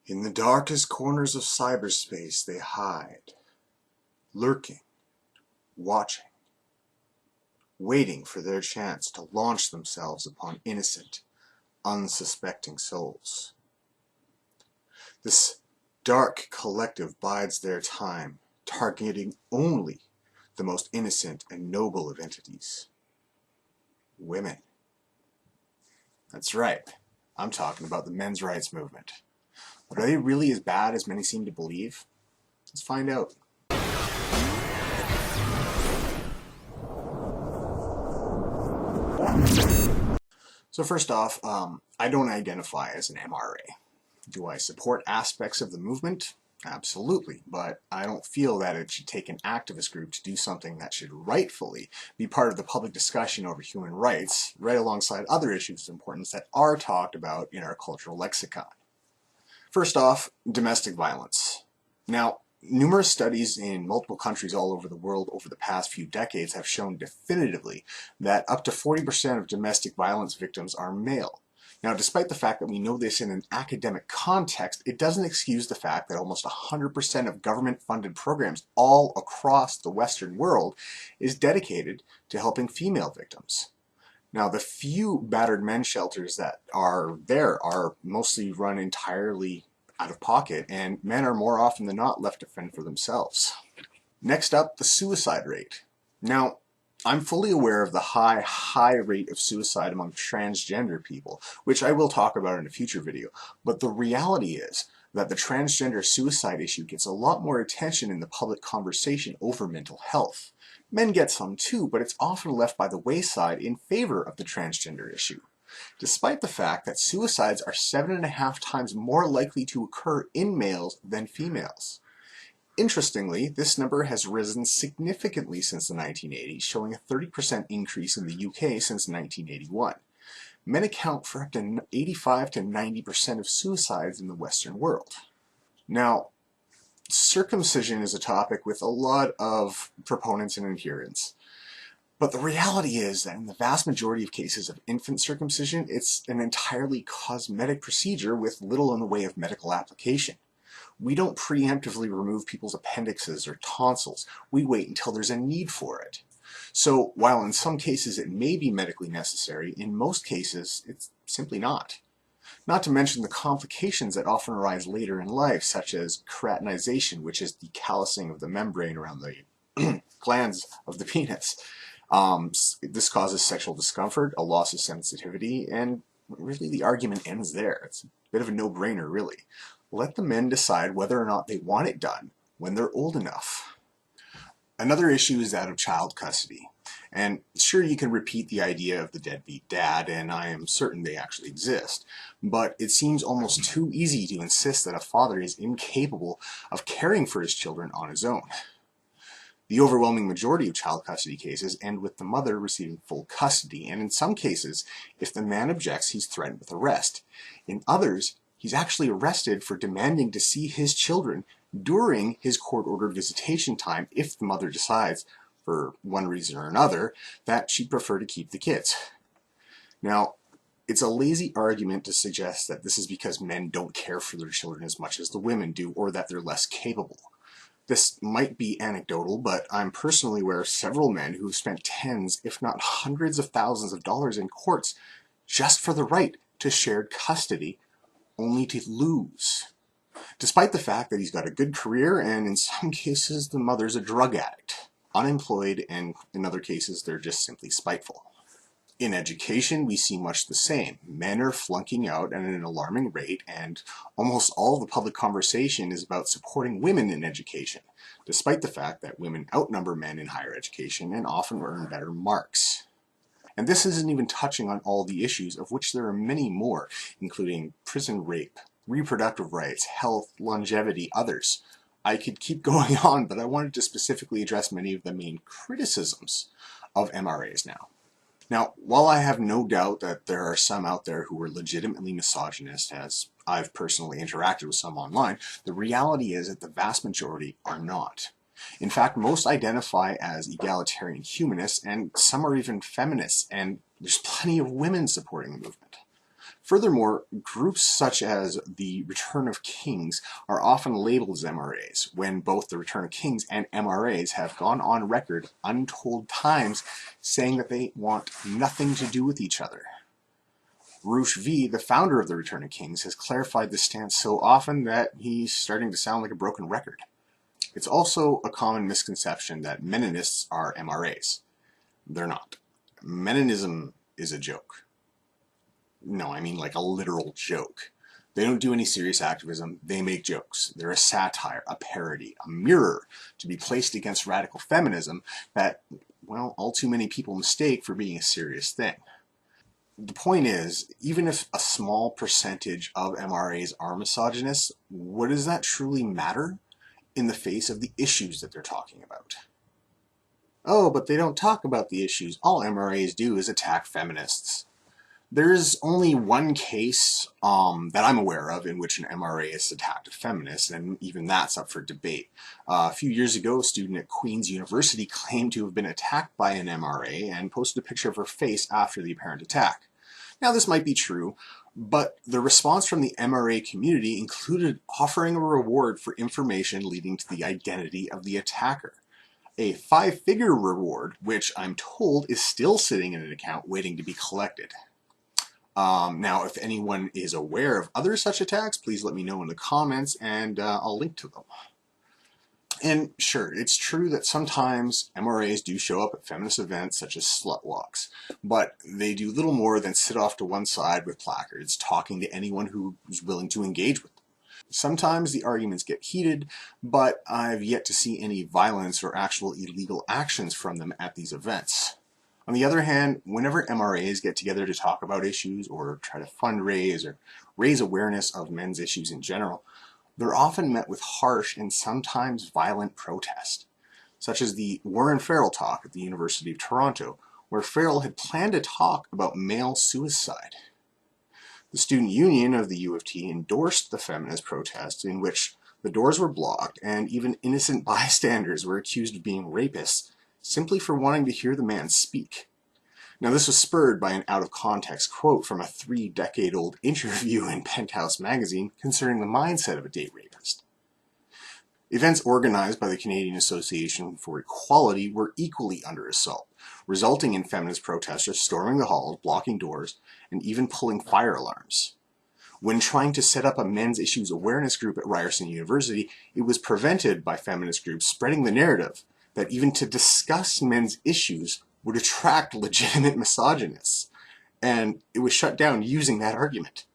In the darkest corners of cyberspace they hide, lurking, watching, waiting for their chance to launch themselves upon innocent, unsuspecting souls. This dark collective bides their time, targeting only the most innocent and noble of entities. Women. That's right, I'm talking about the men's rights movement. But are they really as bad as many seem to believe? Let's find out. So first off, I don't identify as an MRA. Do I support aspects of the movement? Absolutely, but I don't feel that it should take an activist group to do something that should rightfully be part of the public discussion over human rights, right alongside other issues of importance that are talked about in our cultural lexicon. First off, domestic violence. Now, numerous studies in multiple countries all over the world over the past few decades have shown definitively that up to 40% of domestic violence victims are male. Now, despite the fact that we know this in an academic context, it doesn't excuse the fact that almost 100% of government-funded programs all across the Western world is dedicated to helping female victims. Now, the few battered men shelters that are there are mostly run entirely out of pocket, and men are more often than not left to fend for themselves. Next up, the suicide rate. Now, I'm fully aware of the high rate of suicide among transgender people, which I will talk about in a future video, but the reality is that the transgender suicide issue gets a lot more attention in the public conversation over mental health. Men get some too, but it's often left by the wayside in favor of the transgender issue, despite the fact that suicides are 7.5 times more likely to occur in males than females. Interestingly, this number has risen significantly since the 1980s, showing a 30% increase in the UK since 1981. Men account for up to 85 to 90% of suicides in the Western world. Now, circumcision is a topic with a lot of proponents and adherents. But the reality is that in the vast majority of cases of infant circumcision, it's an entirely cosmetic procedure with little in the way of medical application. We don't preemptively remove people's appendixes or tonsils. We wait until there's a need for it. So while in some cases it may be medically necessary, in most cases it's simply not. Not to mention the complications that often arise later in life, such as keratinization, which is the callousing of the membrane around the glands of the penis. This causes sexual discomfort, a loss of sensitivity, and really the argument ends there. It's a bit of a no-brainer, really. Let the men decide whether or not they want it done when they're old enough. Another issue is that of child custody. And sure, you can repeat the idea of the deadbeat dad, and I am certain they actually exist, but it seems almost too easy to insist that a father is incapable of caring for his children on his own. The overwhelming majority of child custody cases end with the mother receiving full custody, and in some cases, if the man objects, he's threatened with arrest. In others, he's actually arrested for demanding to see his children during his court-ordered visitation time if the mother decides, for one reason or another, that she'd prefer to keep the kids. Now, it's a lazy argument to suggest that this is because men don't care for their children as much as the women do, or that they're less capable. This might be anecdotal, but I'm personally aware of several men who have spent tens, if not hundreds of thousands of dollars in courts just for the right to shared custody, only to lose. Despite the fact that he's got a good career, and in some cases the mother's a drug addict, unemployed, and in other cases they're just simply spiteful. In education, we see much the same. Men are flunking out at an alarming rate, and almost all the public conversation is about supporting women in education, despite the fact that women outnumber men in higher education and often earn better marks. And this isn't even touching on all the issues, of which there are many more, including prison rape, reproductive rights, health, longevity, others. I could keep going on, but I wanted to specifically address many of the main criticisms of MRAs now. Now, while I have no doubt that there are some out there who are legitimately misogynist, as I've personally interacted with some online, the reality is that the vast majority are not. In fact, most identify as egalitarian humanists, and some are even feminists, and there's plenty of women supporting the movement. Furthermore, groups such as the Return of Kings are often labeled as MRAs, when both the Return of Kings and MRAs have gone on record untold times saying that they want nothing to do with each other. Roosh V, the founder of the Return of Kings, has clarified this stance so often that he's starting to sound like a broken record. It's also a common misconception that Menonists are MRAs. They're not. Menonism is a joke. No, I mean like a literal joke. They don't do any serious activism, they make jokes. They're a satire, a parody, a mirror to be placed against radical feminism that, well, all too many people mistake for being a serious thing. The point is, even if a small percentage of MRAs are misogynists, what does that truly matter in the face of the issues that they're talking about? Oh, but they don't talk about the issues. All MRAs do is attack feminists. There's only one case that I'm aware of in which an MRA has attacked a feminist, and even that's up for debate. A few years ago, a student at Queen's University claimed to have been attacked by an MRA and posted a picture of her face after the apparent attack. Now, this might be true, but the response from the MRA community included offering a reward for information leading to the identity of the attacker. A 5-figure reward, which I'm told is still sitting in an account waiting to be collected. Now, if anyone is aware of other such attacks, please let me know in the comments and I'll link to them. And sure, it's true that sometimes MRAs do show up at feminist events such as slut walks, but they do little more than sit off to one side with placards, talking to anyone who's willing to engage with them. Sometimes the arguments get heated, but I've yet to see any violence or actual illegal actions from them at these events. On the other hand, whenever MRAs get together to talk about issues or try to fundraise or raise awareness of men's issues in general, they're often met with harsh and sometimes violent protest, such as the Warren Farrell talk at the University of Toronto, where Farrell had planned to talk about male suicide. The student union of the U of T endorsed the feminist protest, in which the doors were blocked and even innocent bystanders were accused of being rapists simply for wanting to hear the man speak. Now, this was spurred by an out-of-context quote from a 3-decade-old interview in Penthouse magazine concerning the mindset of a date rapist. Events organized by the Canadian Association for Equality were equally under assault, resulting in feminist protesters storming the halls, blocking doors, and even pulling fire alarms. When trying to set up a men's issues awareness group at Ryerson University, it was prevented by feminist groups spreading the narrative that even to discuss men's issues would attract legitimate misogynists, and it was shut down using that argument.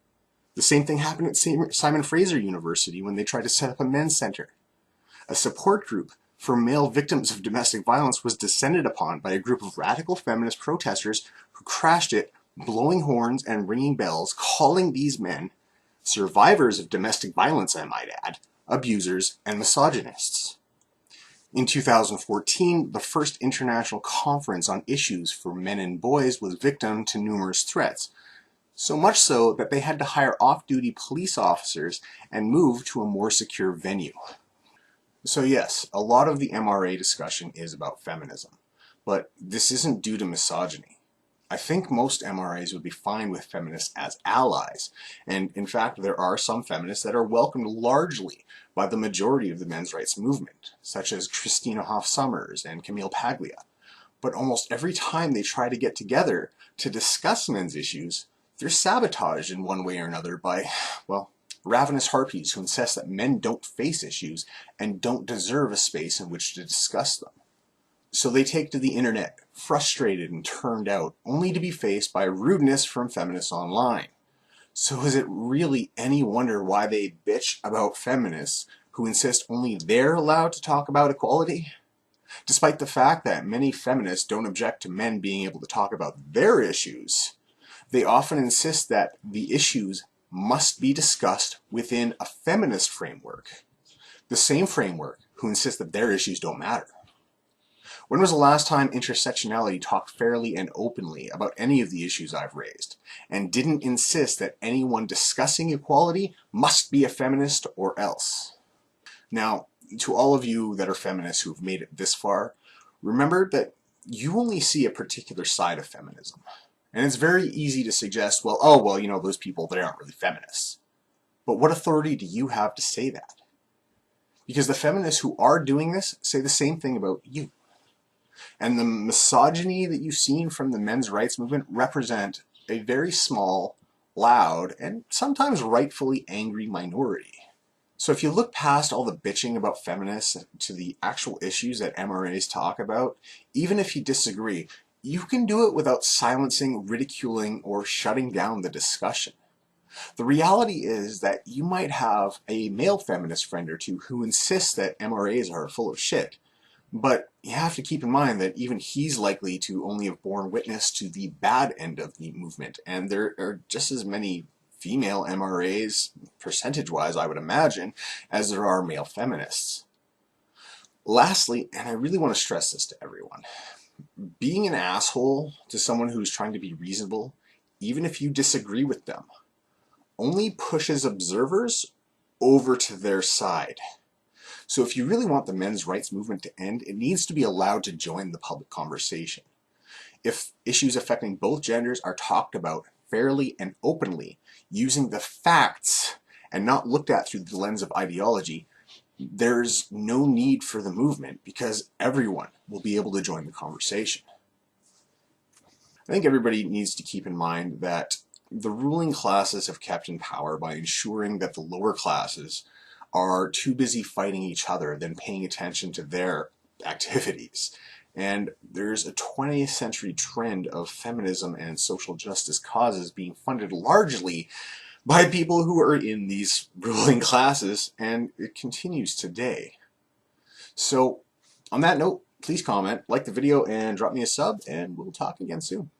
The same thing happened at Simon Fraser University when they tried to set up a men's center. A support group for male victims of domestic violence was descended upon by a group of radical feminist protesters who crashed it, blowing horns and ringing bells, calling these men survivors of domestic violence, I might add, abusers, and misogynists. In 2014, the first international conference on issues for men and boys was victim to numerous threats, so much so that they had to hire off-duty police officers and move to a more secure venue. So yes, a lot of the MRA discussion is about feminism, but this isn't due to misogyny. I think most MRAs would be fine with feminists as allies, and in fact there are some feminists that are welcomed largely by the majority of the men's rights movement, such as Christina Hoff Sommers and Camille Paglia. But almost every time they try to get together to discuss men's issues, they're sabotaged in one way or another by, well, ravenous harpies who insist that men don't face issues and don't deserve a space in which to discuss them. So they take to the internet, frustrated and turned out, only to be faced by rudeness from feminists online. So is it really any wonder why they bitch about feminists who insist only they're allowed to talk about equality? Despite the fact that many feminists don't object to men being able to talk about their issues, they often insist that the issues must be discussed within a feminist framework, the same framework who insists that their issues don't matter. When was the last time intersectionality talked fairly and openly about any of the issues I've raised, and didn't insist that anyone discussing equality must be a feminist or else? Now, to all of you that are feminists who've made it this far, remember that you only see a particular side of feminism. And it's very easy to suggest, well, oh, well, those people, they aren't really feminists. But what authority do you have to say that? Because the feminists who are doing this say the same thing about you. And the misogyny that you've seen from the men's rights movement represent a very small, loud, and sometimes rightfully angry minority. So if you look past all the bitching about feminists to the actual issues that MRAs talk about, even if you disagree, you can do it without silencing, ridiculing, or shutting down the discussion. The reality is that you might have a male feminist friend or two who insists that MRAs are full of shit, but you have to keep in mind that even he's likely to only have borne witness to the bad end of the movement, and there are just as many female MRAs, percentage-wise I would imagine, as there are male feminists. Lastly, and I really want to stress this to everyone, being an asshole to someone who's trying to be reasonable, even if you disagree with them, only pushes observers over to their side. So if you really want the men's rights movement to end, it needs to be allowed to join the public conversation. If issues affecting both genders are talked about fairly and openly, using the facts and not looked at through the lens of ideology, there's no need for the movement because everyone will be able to join the conversation. I think everybody needs to keep in mind that the ruling classes have kept in power by ensuring that the lower classes are too busy fighting each other than paying attention to their activities. And there's a 20th century trend of feminism and social justice causes being funded largely by people who are in these ruling classes, and it continues today. So on that note, please comment, like the video, and drop me a sub, and we'll talk again soon.